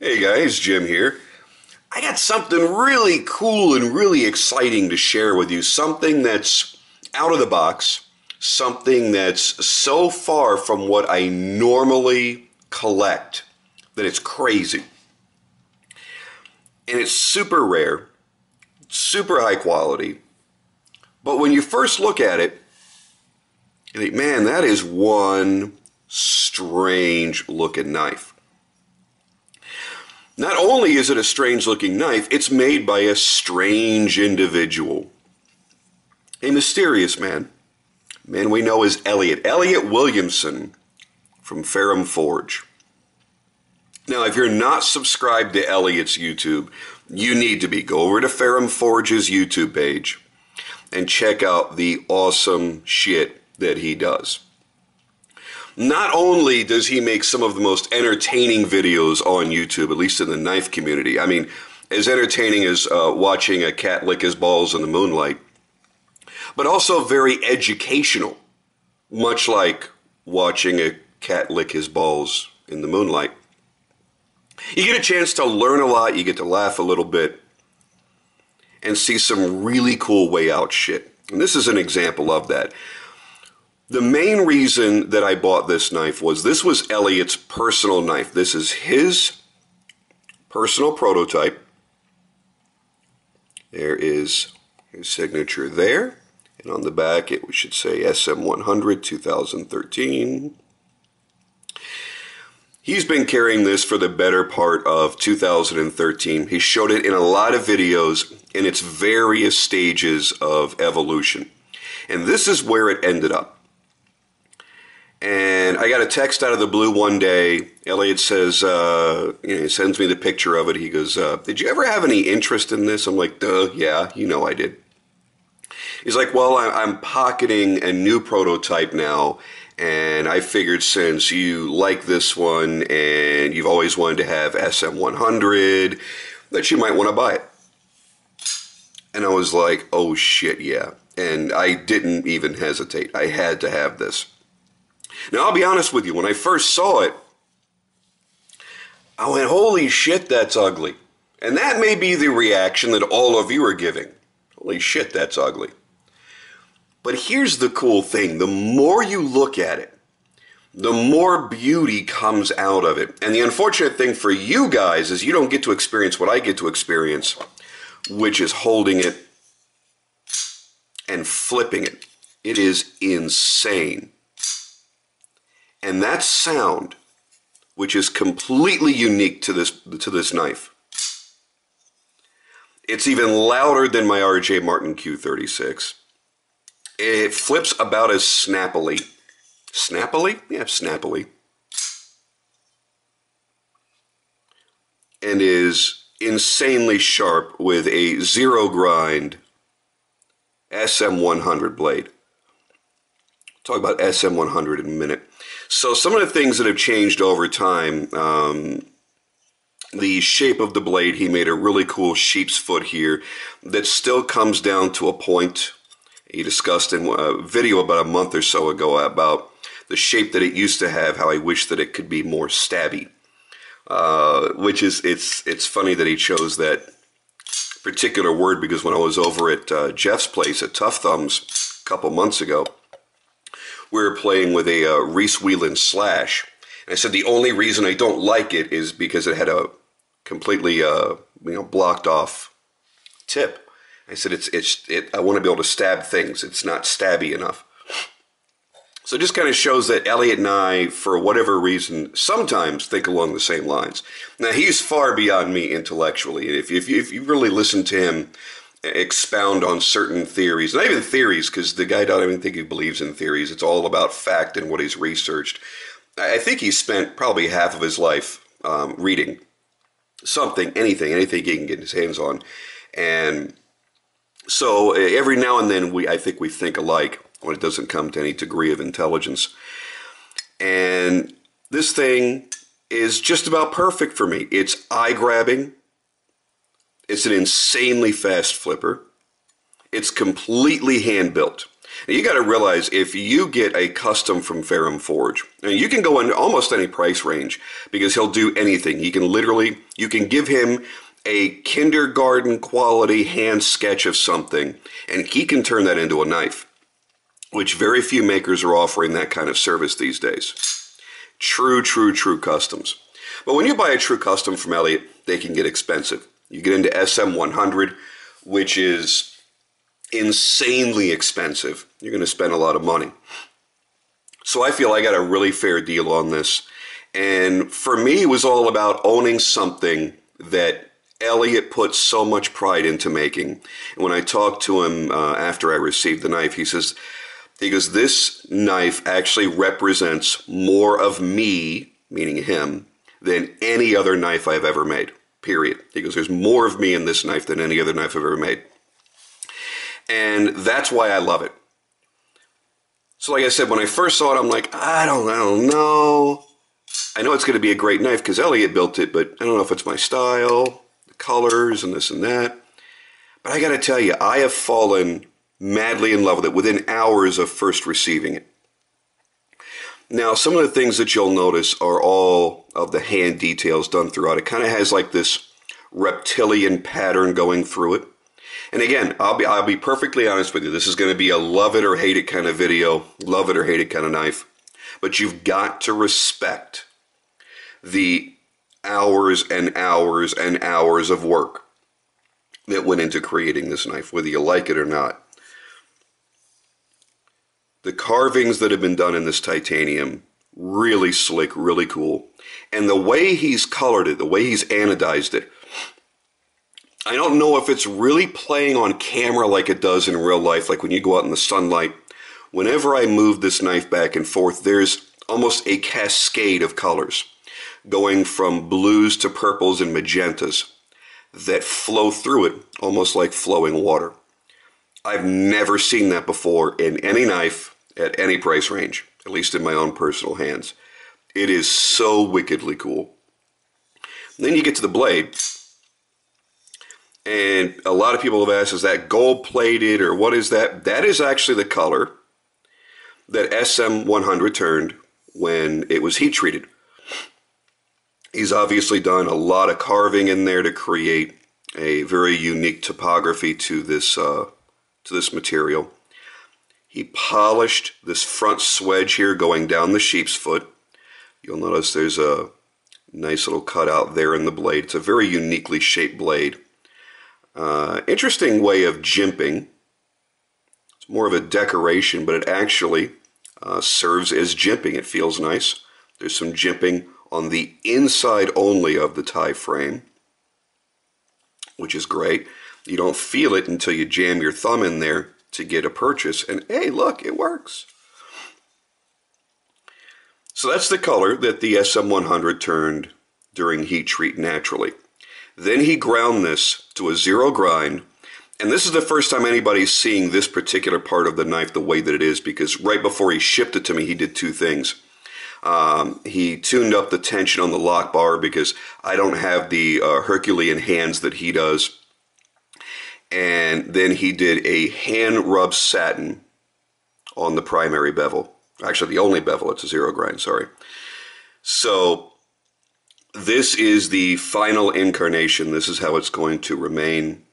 Hey guys, Jim here. I got something really cool and really exciting to share with you. Something that's out of the box. Something that's so far from what I normally collect that it's crazy. And it's super rare, super high quality. But when you first look at it, you think, man, that is one strange looking knife. Not only is it a strange looking knife, it's made by a strange individual. A mysterious man. A man we know as Elliot Williamson from Ferrum Forge. Now, if you're not subscribed to Elliot's YouTube, you need to be. Go over to Ferrum Forge's YouTube page and check out the awesome shit that he does. Not only does he make some of the most entertaining videos on YouTube, at least in the knife community. I mean, as entertaining as watching a cat lick his balls in the moonlight, but also very educational, much like watching a cat lick his balls in the moonlight. You get a chance to learn a lot, you get to laugh a little bit, and see some really cool way out shit. And this is an example of that. The main reason that I bought this knife was this was Elliot's personal knife. This is his personal prototype. There is his signature there. And on the back it should say SM100 2013. He's been carrying this for the better part of 2013. He showed it in a lot of videos in its various stages of evolution. And this is where it ended up. And I got a text out of the blue one day. Elliot says, he sends me the picture of it. He goes, did you ever have any interest in this? I'm like, duh, yeah, you know I did. He's like, well, I'm pocketing a new prototype now, and I figured since you like this one and you've always wanted to have SM100, that you might want to buy it. And I was like, oh shit, yeah. And I didn't even hesitate. I had to have this. Now, I'll be honest with you, when I first saw it, I went, holy shit, that's ugly. And that may be the reaction that all of you are giving. Holy shit, that's ugly. But here's the cool thing. The more you look at it, the more beauty comes out of it. And the unfortunate thing for you guys is you don't get to experience what I get to experience, which is holding it and flipping it. It is insane. And that sound, which is completely unique to this knife, it's even louder than my R.J. Martin Q36. It flips about as snappily. Snappily? Yeah, snappily. And is insanely sharp with a zero grind SM100 blade. Talk about SM100 in a minute. So some of the things that have changed over time, the shape of the blade, he made a really cool sheep's foot here that still comes down to a point. He discussed in a video about a month or so ago about the shape that it used to have, how I wish that it could be more stabby. Which is, it's funny that he chose that particular word, because when I was over at Jeff's place at Tough Thumbs a couple months ago, we were playing with a Reese Whelan slash. And I said the only reason I don't like it is because it had a completely blocked off tip. I said I want to be able to stab things. It's not stabby enough. So it just kind of shows that Elliot and I, for whatever reason, sometimes think along the same lines. Now, he's far beyond me intellectually. If you really listen to him expound on certain theories, not even theories, because the guy don't even think he believes in theories. It's all about fact and what he's researched. I think he spent probably half of his life reading something, anything he can get his hands on. And so every now and then I think we think alike when it doesn't come to any degree of intelligence. And this thing is just about perfect for me. It's eye-grabbing. It's an insanely fast flipper. It's completely hand-built. Now, you got to realize if you get a custom from Ferrum Forge, and you can go in almost any price range because he'll do anything. He can literally, you can give him a kindergarten quality hand sketch of something, and he can turn that into a knife, which very few makers are offering that kind of service these days. True customs. But when you buy a true custom from Elliot, they can get expensive. You get into SM100, which is insanely expensive. You're going to spend a lot of money. So I feel I got a really fair deal on this. And for me, it was all about owning something that Elliot put so much pride into making. And when I talked to him after I received the knife, he goes, this knife actually represents more of me, meaning him, than any other knife I've ever made, period. He goes, there's more of me in this knife than any other knife I've ever made. And that's why I love it. So like I said, when I first saw it, I'm like, I don't know. I know it's going to be a great knife because Elliot built it, but I don't know if it's my style, the colors, and this and that. But I got to tell you, I have fallen madly in love with it within hours of first receiving it. Now, some of the things that you'll notice are all of the hand details done throughout. It kind of has like this reptilian pattern going through it. And again, I'll be perfectly honest with you. This is going to be a love it or hate it kind of video, love it or hate it kind of knife. But you've got to respect the hours and hours and hours of work that went into creating this knife, whether you like it or not. The carvings that have been done in this titanium, really slick, really cool. And the way he's colored it, the way he's anodized it, I don't know if it's really playing on camera like it does in real life, like when you go out in the sunlight. Whenever I move this knife back and forth, there's almost a cascade of colors going from blues to purples and magentas that flow through it, almost like flowing water. I've never seen that before in any knife at any price range, at least in my own personal hands. It is so wickedly cool. And then you get to the blade, and a lot of people have asked, is that gold-plated or what is that? That is actually the color that SM100 turned when it was heat-treated. He's obviously done a lot of carving in there to create a very unique topography to this material. He polished this front swedge here going down the sheep's foot. You'll notice there's a nice little cutout there in the blade. It's a very uniquely shaped blade. Interesting way of jimping. It's more of a decoration, but it actually serves as jimping. It feels nice. There's some jimping on the inside only of the tie frame, which is great. You don't feel it until you jam your thumb in there to get a purchase, and hey, look, it works. So that's the color that the SM100 turned during heat treat naturally. Then he ground this to a zero grind, and this is the first time anybody's seeing this particular part of the knife the way that it is, because right before he shipped it to me, he did two things. He tuned up the tension on the lock bar because I don't have the Herculean hands that he does. And then he did a hand rub satin on the primary bevel. Actually, the only bevel. It's a zero grind, sorry. So this is the final incarnation. This is how it's going to remain.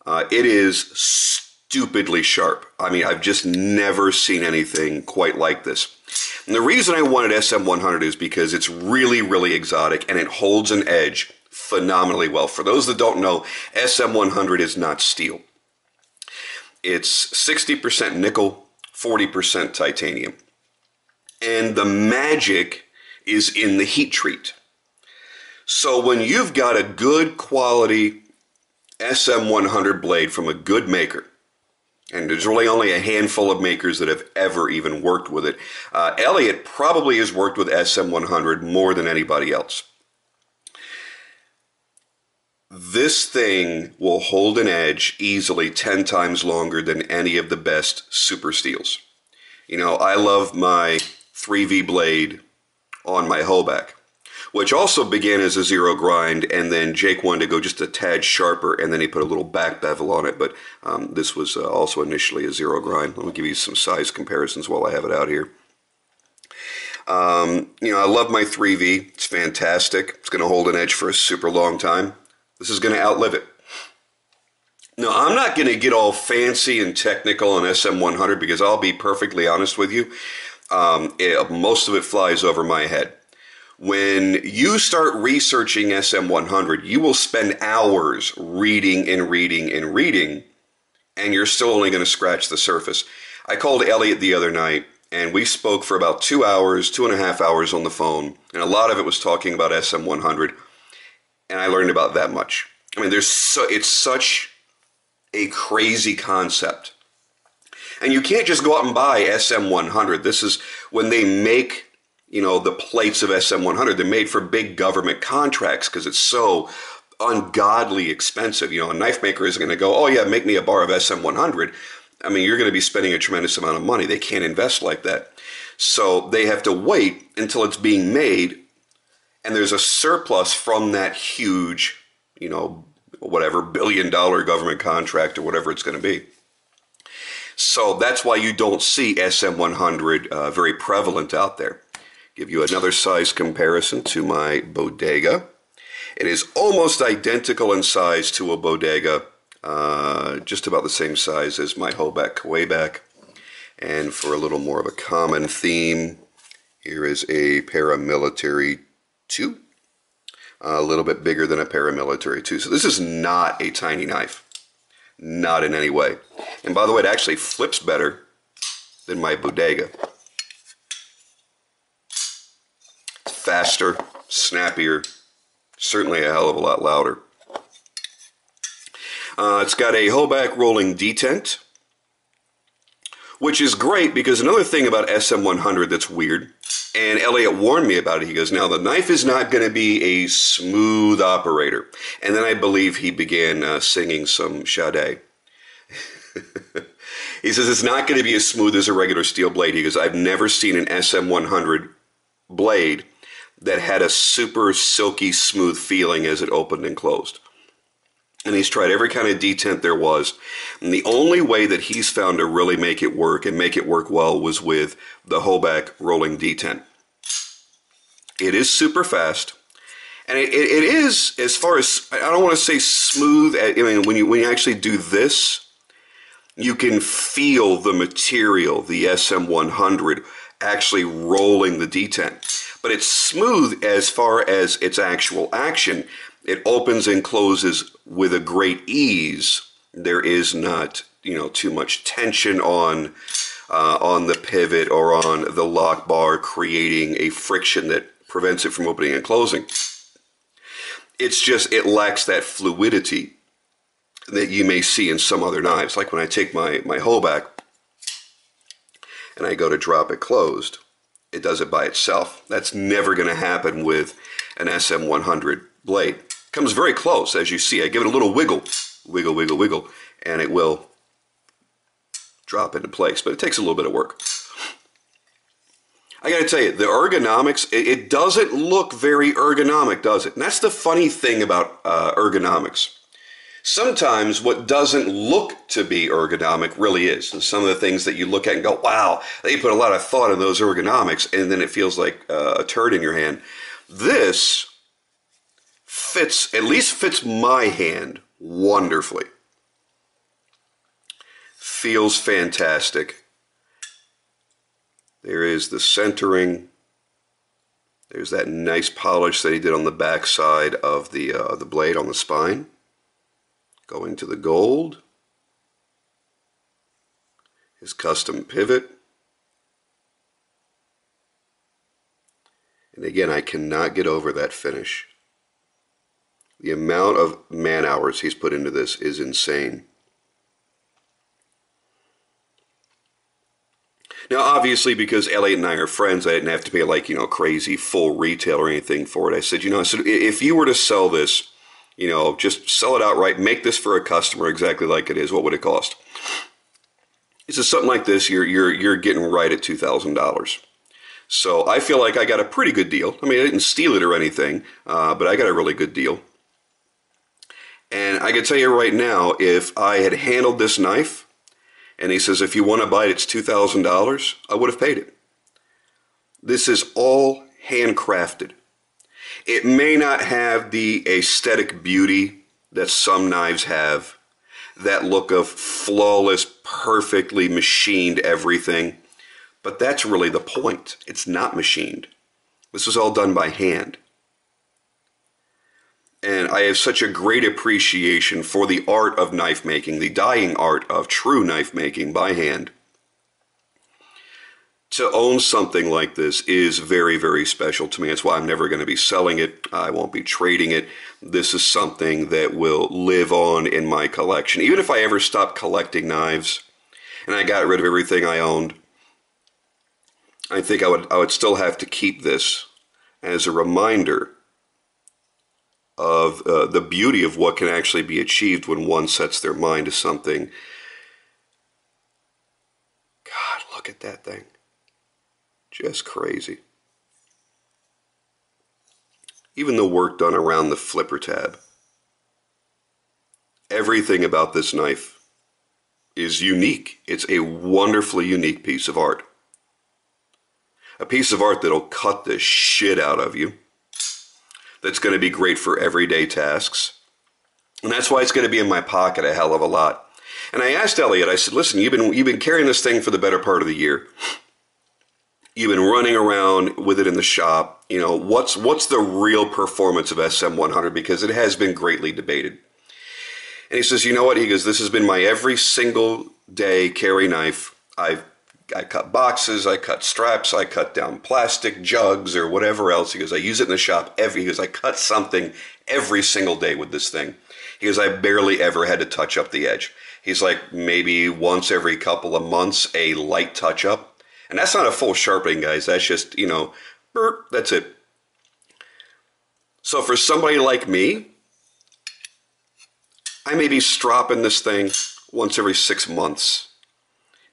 It is stupidly sharp. I mean, I've just never seen anything quite like this. And the reason I wanted SM100 is because it's really, really exotic and it holds an edge phenomenally well. For those that don't know, SM100 is not steel. It's 60% nickel, 40% titanium. And the magic is in the heat treat. So when you've got a good quality SM100 blade from a good maker, and there's really only a handful of makers that have ever even worked with it. Elliot probably has worked with SM100 more than anybody else. This thing will hold an edge easily 10 times longer than any of the best super steels. You know, I love my 3V blade on my Hoback. which also began as a zero grind, and then Jake wanted to go just a tad sharper, and then he put a little back bevel on it, but this was also initially a zero grind. Let me give you some size comparisons while I have it out here. You know, I love my 3V. It's fantastic. It's going to hold an edge for a super long time. This is going to outlive it. Now, I'm not going to get all fancy and technical on SM100 because I'll be perfectly honest with you. Most of it flies over my head. When you start researching SM100, you will spend hours reading and reading and reading, and you're still only going to scratch the surface. I called Elliot the other night, and we spoke for about 2 hours, 2.5 hours on the phone, and a lot of it was talking about SM100, and I learned about that much. I mean, it's such a crazy concept. And you can't just go out and buy SM100. This is when they make, you know, the plates of SM100. They're made for big government contracts because it's so ungodly expensive. You know, a knife maker isn't going to go, oh yeah, make me a bar of SM100. I mean, you're going to be spending a tremendous amount of money. They can't invest like that. So they have to wait until it's being made, and there's a surplus from that huge, you know, whatever billion-dollar government contract or whatever it's going to be. So that's why you don't see SM100 very prevalent out there. Give you another size comparison to my Bodega. It is almost identical in size to a Bodega, just about the same size as my Hoback Kwayback. And for a little more of a common theme, here is a Paramilitary 2. A little bit bigger than a Paramilitary 2. So this is not a tiny knife. Not in any way. And by the way, it actually flips better than my Bodega. Faster, snappier, certainly a hell of a lot louder. It's got a Hoback rolling detent, which is great because another thing about SM100 that's weird, and Elliot warned me about it. He goes, now the knife is not going to be a smooth operator. And then I believe he began singing some Sade. He says it's not going to be as smooth as a regular steel blade. He goes, I've never seen an SM100 blade that had a super silky smooth feeling as it opened and closed. And he's tried every kind of detent there was. And the only way that he's found to really make it work and make it work well was with the Hoback rolling detent. It is super fast. And it is, as far as, I don't want to say smooth. I mean, when you actually do this, you can feel the material, the SM100, actually rolling the detent. But it's smooth as far as its actual action. It opens and closes with a great ease. There is not, you know, too much tension on the pivot or on the lock bar, creating a friction that prevents it from opening and closing. It's just, it lacks that fluidity that you may see in some other knives. Like when I take my Hoback and I go to drop it closed, it does it by itself. That's never going to happen with an SM100 blade. Comes very close, as you see. I give it a little wiggle, wiggle, wiggle, wiggle, and it will drop into place. But it takes a little bit of work. I got to tell you, the ergonomics, it doesn't look very ergonomic, does it? And that's the funny thing about ergonomics. Sometimes what doesn't look to be ergonomic really is. And some of the things that you look at and go, wow, they put a lot of thought in those ergonomics, and then it feels like a turd in your hand. This fits, at least fits my hand wonderfully. Feels fantastic. There is the centering. There's that nice polish that he did on the back side of the blade on the spine. Going to the gold. His custom pivot. And again, I cannot get over that finish. The amount of man hours he's put into this is insane. Now, obviously, because Elliot and I are friends, I didn't have to pay, like, you know, crazy full retail or anything for it. I said, you know, if you were to sell this, you know, just sell it outright, make this for a customer exactly like it is, what would it cost? He says, something like this, you're getting right at $2,000. So I feel like I got a pretty good deal. I mean, I didn't steal it or anything, but I got a really good deal. And I can tell you right now, if I had handled this knife, and he says, if you want to buy it, it's $2,000, I would have paid it. This is all handcrafted. It may not have the aesthetic beauty that some knives have, that look of flawless, perfectly machined everything. But that's really the point. It's not machined. This was all done by hand. And I have such a great appreciation for the art of knife making, the dying art of true knife making by hand. To own something like this is very, very special to me. That's why I'm never going to be selling it. I won't be trading it. This is something that will live on in my collection. Even if I ever stop collecting knives and I got rid of everything I owned, I think I would still have to keep this as a reminder of the beauty of what can actually be achieved when one sets their mind to something. God, look at that thing. Just crazy. Even the work done around the flipper tab. Everything about this knife is unique. It's a wonderfully unique piece of art. A piece of art that'll cut the shit out of you. That's going to be great for everyday tasks. And that's why it's going to be in my pocket a hell of a lot. And I asked Elliot, I said, listen, you've been carrying this thing for the better part of the year. You've been running around with it in the shop. You know, what's the real performance of SM100? Because it has been greatly debated. And he says, you know what? He goes, this has been my every single day carry knife. I cut boxes, I cut straps, I cut down plastic jugs or whatever else. He goes, I use it in the shop he goes, I cut something every single day with this thing. He goes, I barely ever had to touch up the edge. He's like, maybe once every couple of months, a light touch up. And that's not a full sharpening, guys. That's just, you know, burp, that's it. So for somebody like me, I may be stropping this thing once every 6 months.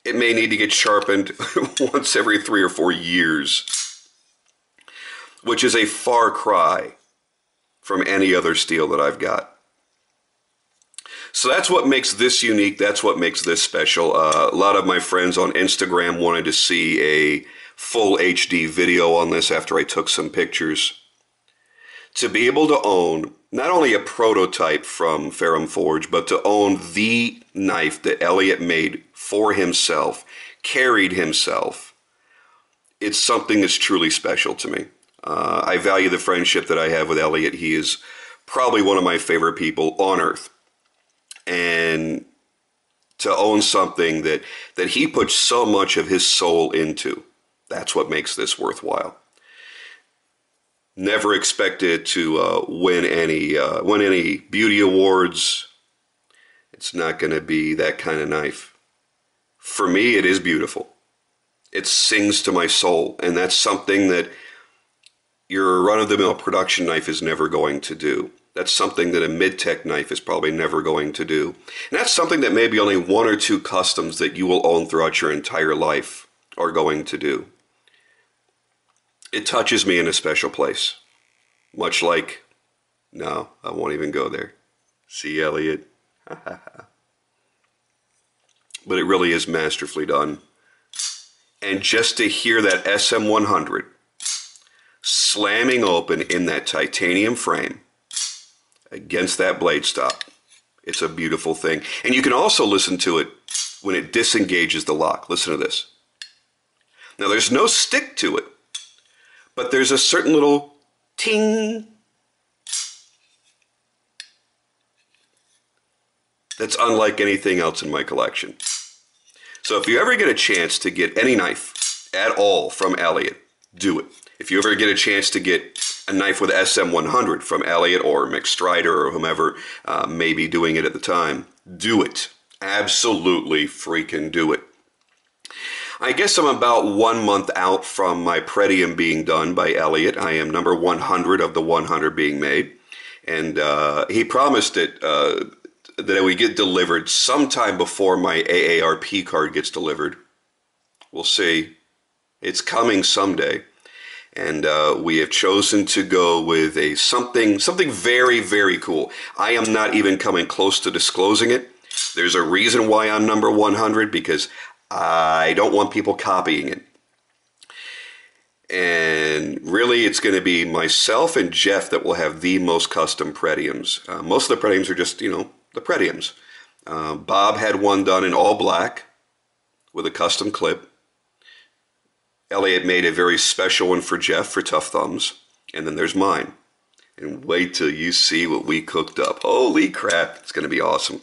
It may need to get sharpened once every 3 or 4 years, which is a far cry from any other steel that I've got. So that's what makes this unique. That's what makes this special. A lot of my friends on Instagram wanted to see a full HD video on this after I took some pictures. To be able to own not only a prototype from Ferrum Forge, but to own the knife that Elliot made for himself, carried himself, it's something that's truly special to me. I value the friendship that I have with Elliot. He is probably one of my favorite people on earth. And to own something that he puts so much of his soul into, that's what makes this worthwhile. Never expected to win any beauty awards. It's not going to be that kind of knife. For me, it is beautiful. It sings to my soul, and that's something that your run-of-the-mill production knife is never going to do. That's something that a mid-tech knife is probably never going to do. And that's something that maybe only 1 or 2 customs that you will own throughout your entire life are going to do. It touches me in a special place. Much like, no, I won't even go there. See, Elliot? But it really is masterfully done. And just to hear that SM100 slamming open in that titanium frame against that blade stop, it's a beautiful thing. And you can also listen to it when it disengages the lock. Listen to this. Now there's no stick to it, but there's a certain little ting that's unlike anything else in my collection. So if you ever get a chance to get any knife at all from Elliot, do it. If you ever get a chance to get a knife with SM100 from Elliot or McStrider or whomever may be doing it at the time, do it. Absolutely freaking do it. I guess I'm about 1 month out from my Pretium being done by Elliot. I am number 100 of the 100 being made. And he promised it that it would get delivered sometime before my AARP card gets delivered. We'll see. It's coming someday. And we have chosen to go with a something very, very cool. I am not even coming close to disclosing it. There's a reason why I'm number 100, because I don't want people copying it. And really, it's going to be myself and Jeff that will have the most custom Pretiums. Most of the Pretiums are just, the Pretiums. Bob had one done in all black with a custom clip. Elliot made a very special one for Jeff for Tough Thumbs. And then there's mine. And wait till you see what we cooked up. Holy crap, it's going to be awesome.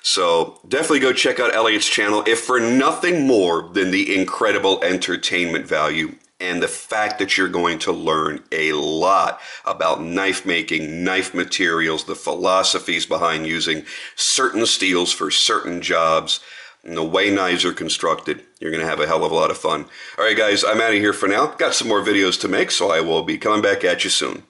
So definitely go check out Elliot's channel, if for nothing more than the incredible entertainment value and the fact that you're going to learn a lot about knife making, knife materials, the philosophies behind using certain steels for certain jobs, and the way knives are constructed. You're going to have a hell of a lot of fun. All right, guys, I'm out of here for now. Got some more videos to make, so I will be coming back at you soon.